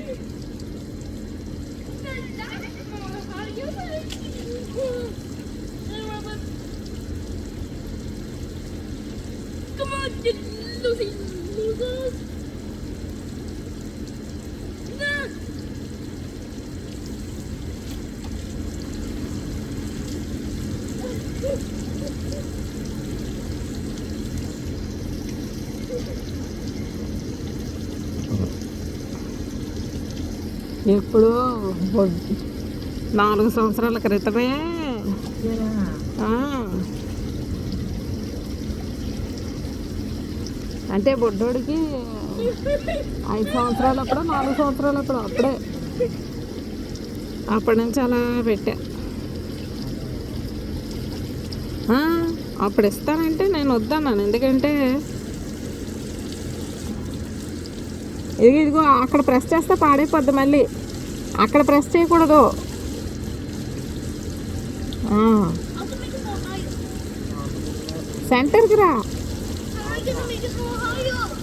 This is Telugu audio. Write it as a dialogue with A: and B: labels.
A: Come on, you Lucy losers! Nah!
B: ఎప్పుడో 4 సంవత్సరాల క్రితమే. అంటే బొడ్డోడికి 5 సంవత్సరాలప్పుడు 4 సంవత్సరాలప్పుడు అప్పుడే అప్పటి నుంచి అలా పెట్టా. అప్పుడు ఇస్తానంటే నేను వద్దన్నాను. ఎందుకంటే ఇదిగో అక్కడ ప్రెస్ చేస్తే పాడైపోద్ది. మళ్ళీ అక్కడ ప్రెస్ చేయకూడదు. సెంటర్కి రా.
A: I'm gonna make it more higher.